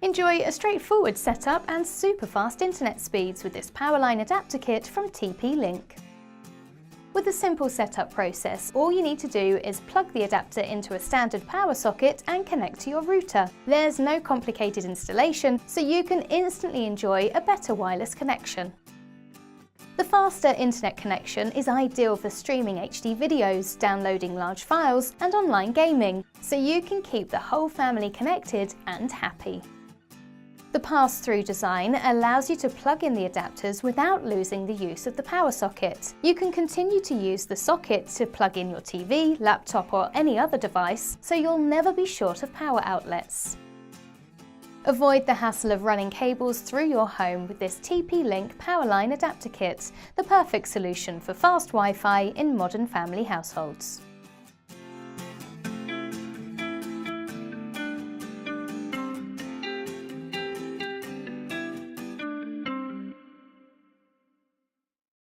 Enjoy a straightforward setup and super fast internet speeds with this Powerline adapter kit from TP-Link. With a simple setup process, all you need to do is plug the adapter into a standard power socket and connect to your router. There's no complicated installation, so you can instantly enjoy a better wireless connection. The faster internet connection is ideal for streaming HD videos, downloading large files, and online gaming, so you can keep the whole family connected and happy. The pass-through design allows you to plug in the adapters without losing the use of the power socket. You can continue to use the socket to plug in your TV, laptop or any other device, so you'll never be short of power outlets. Avoid the hassle of running cables through your home with this TP-Link Powerline adapter kit, the perfect solution for fast Wi-Fi in modern family households.